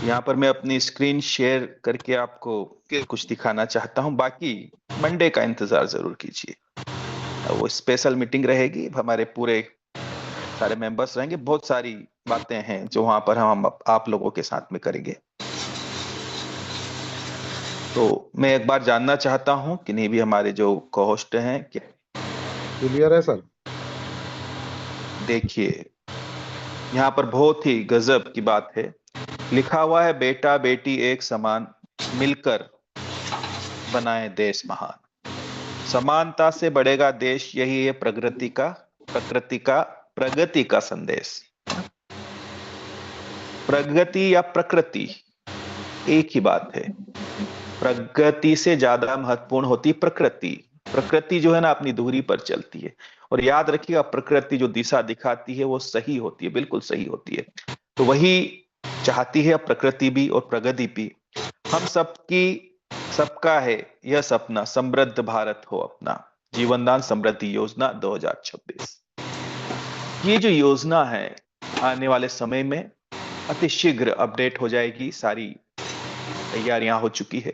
यहाँ पर मैं अपनी स्क्रीन शेयर करके आपको कुछ दिखाना चाहता हूँ। बाकी मंडे का इंतजार जरूर कीजिए। वो स्पेशल मीटिंग रहेगी, हमारे पूरे सारे मेंबर्स रहेंगे, बहुत सारी बातें हैं जो वहां पर हम आप लोगों के साथ में करेंगे। तो मैं एक बार जानना चाहता हूँ कि नहीं भी हमारे जो को होस्ट हैं क्या। क्लियर है सर। देखिए, यहाँ पर बहुत ही गजब की बात है। लिखा हुआ है, बेटा बेटी एक समान, मिलकर बनाए देश महान। समानता से बढ़ेगा देश, यही है प्रगति का संदेश, है ना। प्रगति या प्रकृति एक ही बात है। प्रगति से ज्यादा महत्वपूर्ण होती प्रकृति। प्रकृति जो है ना, अपनी दूरी पर चलती है। और याद रखिएगा, प्रकृति जो दिशा दिखाती है वो सही होती है, बिल्कुल सही होती है। तो वही चाहती है प्रकृति भी और प्रगति भी। हम सबकी, सबका है यह सपना, समृद्ध भारत हो अपना। जीवनदान समृद्धि योजना 2026, ये जो योजना है आने वाले समय में अति शीघ्र अपडेट हो जाएगी। सारी तैयारियां हो चुकी है।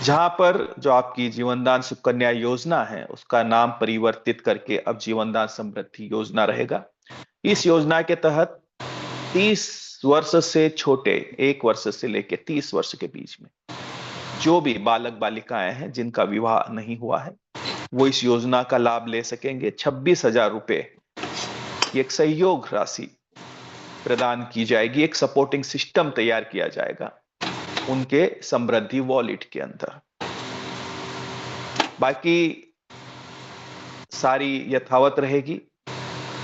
जहां पर जो आपकी जीवनदान सुकन्या योजना है उसका नाम परिवर्तित करके अब जीवनदान समृद्धि योजना रहेगा। इस योजना के तहत 30 वर्ष से छोटे, 1 वर्ष से लेकर 30 वर्ष के बीच में जो भी बालक बालिकाएं हैं जिनका विवाह नहीं हुआ है, वो इस योजना का लाभ ले सकेंगे। 26,000 रुपए की एक सहयोग राशि प्रदान की जाएगी। एक सपोर्टिंग सिस्टम तैयार किया जाएगा उनके समृद्धि वॉलेट के अंदर। बाकी सारी यथावत रहेगी।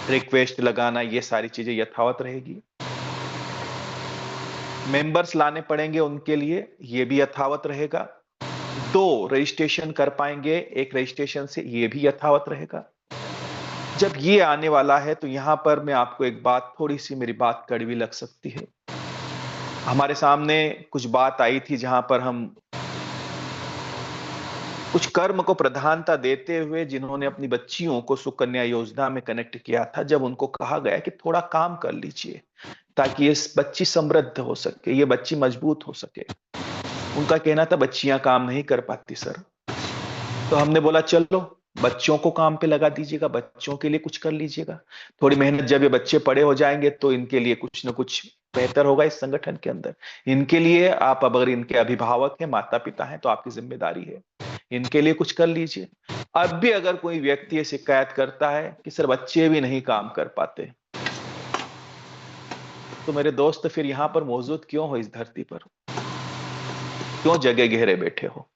रिक्वेस्ट लगाना, ये सारी चीजें यथावत रहेगी। मेंबर्स लाने पड़ेंगे उनके लिए, ये भी यथावत रहेगा। 2 रजिस्ट्रेशन कर पाएंगे एक रजिस्ट्रेशन से, ये भी यथावत रहेगा। जब ये आने वाला है तो यहां पर मैं आपको एक बात, थोड़ी सी मेरी बात कड़वी लग सकती है। हमारे सामने कुछ बात आई थी जहां पर हम कुछ कर्म को प्रधानता देते हुए जिन्होंने अपनी बच्चियों को सुकन्या योजना में कनेक्ट किया था, जब उनको कहा गया कि थोड़ा काम कर लीजिए ताकि ये बच्ची समृद्ध हो सके, ये बच्ची मजबूत हो सके। उनका कहना था बच्चियां काम नहीं कर पाती सर। तो हमने बोला चलो बच्चों को काम पे लगा दीजिएगा, बच्चों के लिए कुछ कर लीजिएगा। थोड़ी मेहनत, जब ये बच्चे बड़े हो जाएंगे तो इनके लिए कुछ ना कुछ बेहतर होगा इस संगठन के अंदर। इनके लिए आप अगर इनके अभिभावक हैं, माता पिता हैं, तो आपकी जिम्मेदारी है इनके लिए कुछ कर लीजिए। अब भी अगर कोई व्यक्ति ये शिकायत करता है कि सर बच्चे भी नहीं काम कर पाते, तो मेरे दोस्त फिर यहां पर मौजूद क्यों हो इस धरती पर? क्यों जगह घेरे बैठे हो?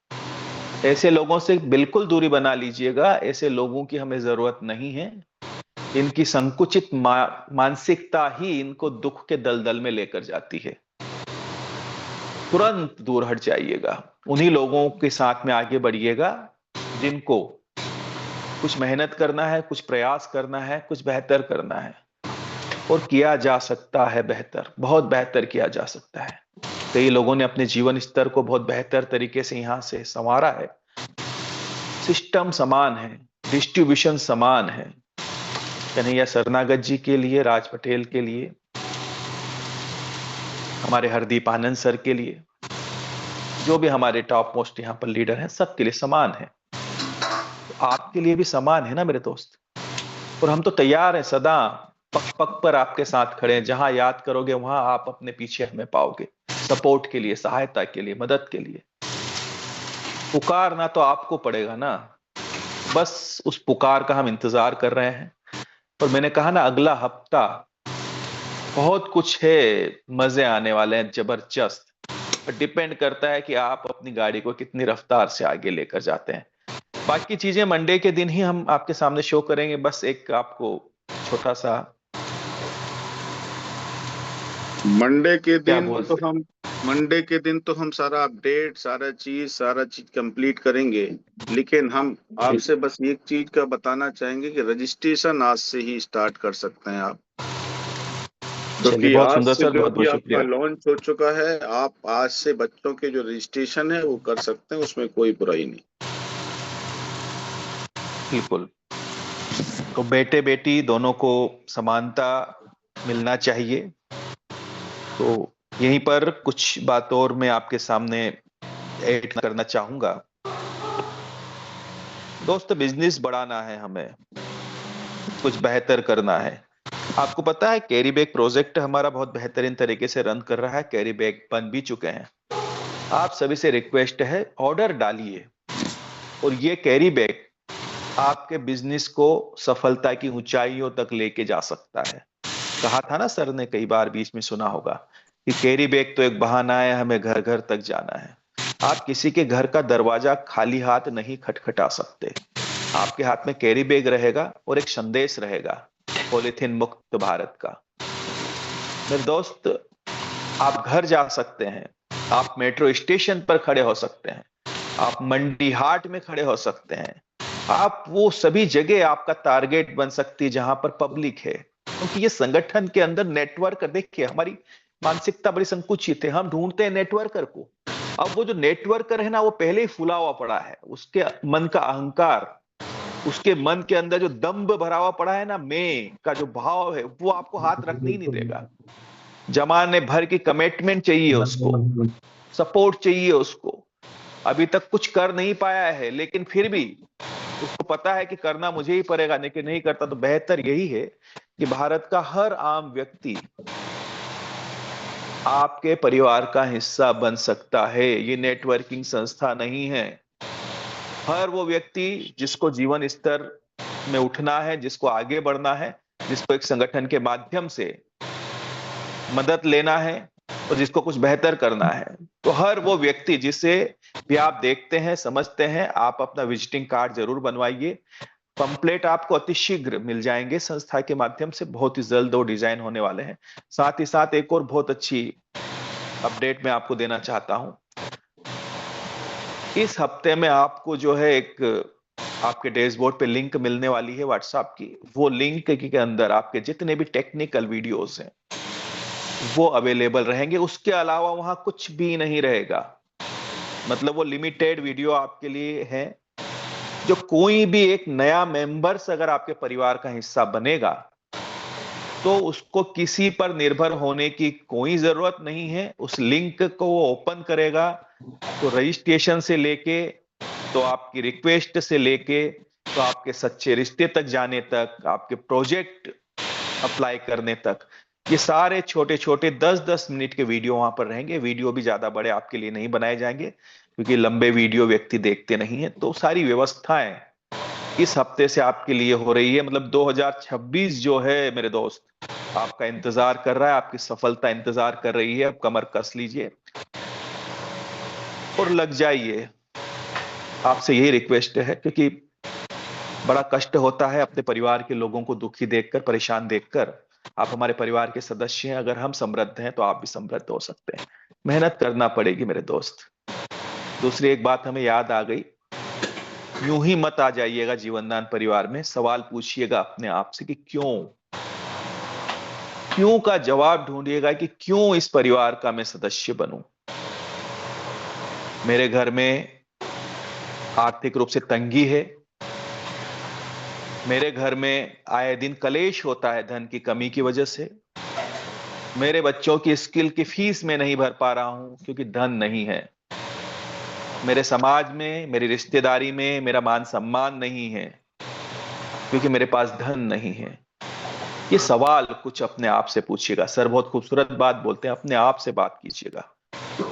ऐसे लोगों से बिल्कुल दूरी बना लीजिएगा। ऐसे लोगों की हमें जरूरत नहीं है। इनकी संकुचित मानसिकता ही इनको दुख के दलदल में लेकर जाती है। तुरंत दूर हट जाइएगा। उन्हीं लोगों के साथ में आगे बढ़िएगा जिनको कुछ मेहनत करना है, कुछ प्रयास करना है, कुछ बेहतर करना है। और किया जा सकता है बेहतर, बहुत बेहतर किया जा सकता है। कई लोगों ने अपने जीवन स्तर को बहुत बेहतर तरीके से यहां से संवारा है। सिस्टम समान है, डिस्ट्रीब्यूशन समान है। कन्हैया शरणागत जी के लिए, राज पटेल के लिए, हमारे हरदीप आनंद सर के लिए, जो भी हमारे टॉप मोस्ट यहाँ पर लीडर हैं, सबके लिए समान है। तो आपके लिए भी समान है ना मेरे दोस्त। और हम तो तैयार हैं सदा, पग पग पर आपके साथ खड़े हैं। जहां याद करोगे वहां आप अपने पीछे हमें पाओगे, सपोर्ट के लिए, सहायता के लिए, मदद के लिए। पुकारना तो आपको पड़ेगा ना। बस उस पुकार का हम इंतजार कर रहे हैं। और मैंने कहा ना, अगला हफ्ता बहुत कुछ है, मजे आने वाले हैं जबरदस्त। डिपेंड करता है कि आप अपनी गाड़ी को कितनी रफ्तार से आगे लेकर जाते हैं। बाकी चीजें मंडे के दिन ही हम आपके सामने शो करेंगे। बस एक आपको छोटा सा, मंडे के क्या दिन तो बोलते हैं। हम मंडे के दिन तो हम सारा अपडेट, सारा चीज कंप्लीट करेंगे। लेकिन हम जी आपसे बस एक चीज का बताना चाहेंगे कि रजिस्ट्रेशन आज से ही स्टार्ट कर सकते हैं आप। चलिए, क्योंकि बहुत आज सुंदर से सर, जो बहुत भी बहुत आपका शुक्रिया। लॉन्च हो चुका है, आप आज से बच्चों के जो रजिस्ट्रेशन है वो कर सकते हैं, उसमें कोई बुराई नहीं। बिल्कुल। तो बेटे बेटी दोनों को समानता मिलना चाहिए। तो यहीं पर कुछ बात और मैं आपके सामने ऐड करना चाहूंगा। दोस्त, बिजनेस बढ़ाना है, हमें कुछ बेहतर करना है। आपको पता है कैरी बैग प्रोजेक्ट हमारा बहुत बेहतरीन तरीके से रन कर रहा है, कैरी बैग बन भी चुके हैं। आप सभी से रिक्वेस्ट है, ऑर्डर डालिए और ये कैरी बैग आपके बिजनेस को सफलता की ऊंचाइयों तक लेके जा सकता है। कहा था ना सर ने, कई बार बीच में सुना होगा कि कैरी बैग तो एक बहाना है, हमें घर घर तक जाना है। आप किसी के घर का दरवाजा खाली हाथ नहीं खटखटा सकते। आपके हाथ में कैरी बैग रहेगा और एक संदेश रहेगा, पॉलिथीन मुक्त भारत का। मेरे दोस्त, आप घर जा सकते हैं, आप मेट्रो स्टेशन पर खड़े हो सकते हैं, आप मंडी हाट में खड़े हो सकते हैं, आप वो सभी जगह आपका टारगेट बन सकती है जहां पर पब्लिक है। क्योंकि ये संगठन के अंदर नेटवर्क, देखिए हमारी मानसिकता बड़ी संकुचित है, हम ढूंढते हैं नेटवर्कर को। अब वो जो नेटवर्कर है ना, वो पहले ही फूला हुआ पड़ा है, उसके मन का अहंकार, उसके मन के अंदर जो दंभ भरा हुआ पड़ा है ना, मैं का जो भाव है, वो आपको हाथ रखने ही नहीं देगा। जमाने भर की कमिटमेंट चाहिए उसको, सपोर्ट चाहिए उसको। अभी तक कुछ कर नहीं पाया है, लेकिन फिर भी उसको पता है कि करना मुझे ही पड़ेगा, लेकिन नहीं करता। तो बेहतर यही है कि भारत का हर आम व्यक्ति आपके परिवार का हिस्सा बन सकता है। ये नेटवर्किंग संस्था नहीं है। हर वो व्यक्ति जिसको जीवन स्तर में उठना है, जिसको आगे बढ़ना है, जिसको एक संगठन के माध्यम से मदद लेना है और जिसको कुछ बेहतर करना है, तो हर वो व्यक्ति जिसे भी आप देखते हैं, समझते हैं, आप अपना विजिटिंग कार्ड जरूर बनवाइए। पंपलेट आपको अतिशीघ्र मिल जाएंगे संस्था के माध्यम से, बहुत ही जल्द वो डिजाइन होने वाले हैं। साथ ही साथ एक और बहुत अच्छी अपडेट मैं आपको देना चाहता हूं। इस हफ्ते में आपको जो है एक आपके डैशबोर्ड पे लिंक मिलने वाली है व्हाट्सएप की। वो लिंक के अंदर आपके जितने भी टेक्निकल वीडियोस हैं वो अवेलेबल रहेंगे। उसके अलावा वहां कुछ भी नहीं रहेगा। मतलब वो लिमिटेड वीडियो आपके लिए है। जो कोई भी एक नया मेंबर्स अगर आपके परिवार का हिस्सा बनेगा, तो उसको किसी पर निर्भर होने की कोई जरूरत नहीं है। उस लिंक को वो ओपन करेगा तो रजिस्ट्रेशन से लेके, तो आपकी रिक्वेस्ट से लेके, तो आपके सच्चे रिश्ते तक जाने तक, आपके प्रोजेक्ट अप्लाई करने तक, ये सारे छोटे छोटे 10-10 मिनट के वीडियो वहां पर रहेंगे। वीडियो भी ज्यादा बड़े आपके लिए नहीं बनाए जाएंगे, क्योंकि लंबे वीडियो व्यक्ति देखते नहीं है। तो सारी व्यवस्थाएं इस हफ्ते से आपके लिए हो रही है। मतलब 2026 जो है मेरे दोस्त, आपका इंतजार कर रहा है, आपकी सफलता इंतजार कर रही है। अब कमर कस लीजिए और लग जाइए। आपसे यही रिक्वेस्ट है, क्योंकि बड़ा कष्ट होता है अपने परिवार के लोगों को दुखी देखकर, परेशान देखकर। आप हमारे परिवार के सदस्य हैं, अगर हम समृद्ध हैं तो आप भी समृद्ध हो सकते हैं। मेहनत करना पड़ेगी मेरे दोस्त। दूसरी एक बात हमें याद आ गई, यूं ही मत आ जाइएगा जीवनदान परिवार में। सवाल पूछिएगा अपने आप से कि क्यों। क्यों का जवाब ढूंढिएगा कि क्यों इस परिवार का मैं सदस्य बनूं। मेरे घर में आर्थिक रूप से तंगी है, मेरे घर में आए दिन कलेश होता है धन की कमी की वजह से, मेरे बच्चों की स्किल की फीस में नहीं भर पा रहा हूं क्योंकि धन नहीं है, मेरे समाज में, मेरी रिश्तेदारी में मेरा मान सम्मान नहीं है क्योंकि मेरे पास धन नहीं है। ये सवाल कुछ अपने आप से पूछिएगा। सर बहुत खूबसूरत बात बोलते हैं, अपने आप से बात कीजिएगा।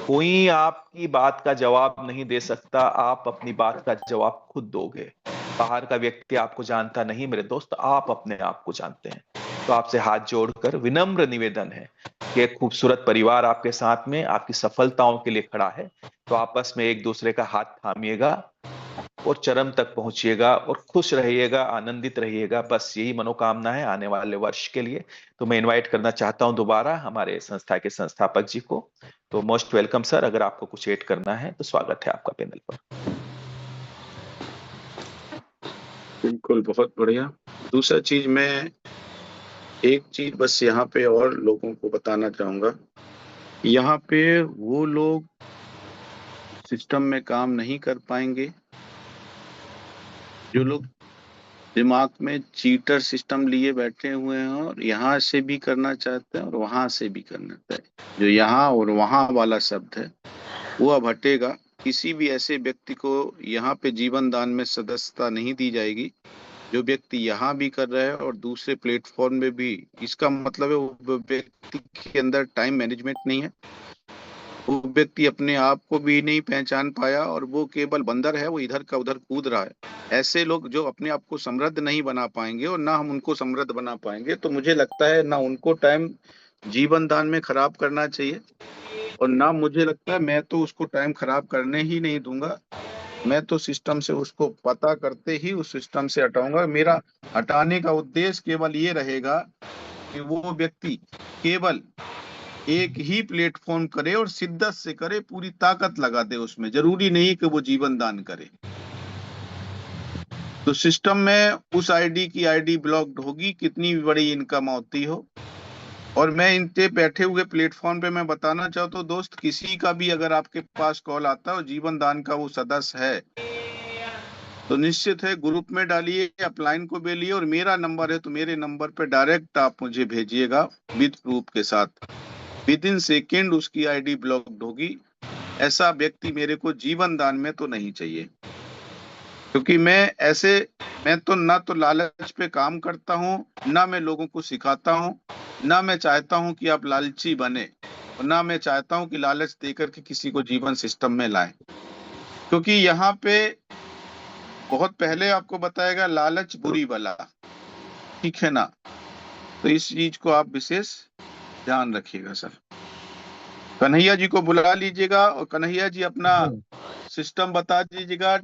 कोई आपकी बात का जवाब नहीं दे सकता, आप अपनी बात का जवाब खुद दोगे। बाहर का व्यक्ति आपको जानता नहीं मेरे दोस्त, आप अपने आप को जानते हैं। तो आपसे हाथ जोड़कर विनम्र निवेदन है कि एक खूबसूरत परिवार आपके साथ में आपकी सफलताओं के लिए खड़ा है। तो आपस में एक दूसरे का हाथ थामिएगा और चरम तक पहुंचिएगा और खुश रहिएगा, आनंदित रहिएगा। बस यही मनोकामना है आने वाले वर्ष के लिए। तो मैं इनवाइट करना चाहता हूं दोबारा हमारे संस्था के संस्थापक जी को। तो मोस्ट वेलकम सर, अगर आपको कुछ ऐड करना है तो स्वागत है आपका पैनल पर। बिल्कुल, बहुत बढ़िया। दूसरा चीज, मैं एक चीज बस यहाँ पे और लोगों को बताना चाहूंगा। यहाँ पे वो लोग सिस्टम में काम नहीं कर पाएंगे जो लोग दिमाग में चीटर सिस्टम लिए बैठे हुए हैं और यहाँ से भी करना चाहते हैं और वहां से भी करना चाहते हैं। जो यहाँ और वहां वाला शब्द है वो अब हटेगा। किसी भी ऐसे व्यक्ति को यहाँ पे जीवन दान में सदस्यता नहीं दी जाएगी जो व्यक्ति यहाँ भी कर रहा है और दूसरे प्लेटफॉर्म में भी। इसका मतलब है वो व्यक्ति के अंदर टाइम मैनेजमेंट नहीं है, वो व्यक्ति अपने आप को भी नहीं पहचान पाया और वो केवल बंदर है, वो इधर का उधर कूद रहा है। ऐसे लोग जो अपने आप को समृद्ध नहीं बना पाएंगे और ना हम उनको समृद्ध बना पाएंगे, तो मुझे लगता है ना उनको टाइम जीवन दान में खराब करना चाहिए और ना मुझे लगता है, मैं तो उसको टाइम खराब करने ही नहीं दूंगा। मैं तो सिस्टम से उसको पता करते ही उस सिस्टम से हटाऊंगा। मेरा हटाने का उद्देश्य केवल ये रहेगा कि वो व्यक्ति केवल एक ही प्लेटफॉर्म करे और शिद्दत से करे, पूरी ताकत लगा दे उसमें। जरूरी नहीं कि वो जीवन दान करे। तो सिस्टम में उस आईडी की आईडी ब्लॉक्ड होगी, कितनी भी बड़ी इनकम होती हो। और मैं इन पे बैठे हुए प्लेटफॉर्म पे मैं बताना चाहता हूँ दोस्त, किसी का भी अगर आपके पास कॉल आता है और जीवन दान का वो सदस्य है, तो निश्चित है ग्रुप में डालिए, अपलाइन को भेजिए और मेरा नंबर है तो मेरे नंबर पे डायरेक्ट आप मुझे भेजिएगा विद प्रूफ के साथ। विद इन सेकेंड उसकी आईडी ब्लॉक्ड होगी। ऐसा व्यक्ति मेरे को जीवन दान में तो नहीं चाहिए, क्योंकि मैं तो ना तो लालच पे काम करता हूँ, ना मैं लोगों को सिखाता हूँ, ना मैं चाहता हूँ कि आप लालची बने, और ना मैं चाहता हूँ कि लालच देकर के किसी को जीवन सिस्टम में लाएं। क्योंकि यहाँ पे बहुत पहले आपको बताएगा लालच बुरी बला, ठीक है ना। तो इस चीज को आप विशेष ध्यान रखिएगा सर। कन्हैया जी को बुला लीजिएगा और कन्हैया जी अपना सिस्टम बता दीजिएगा।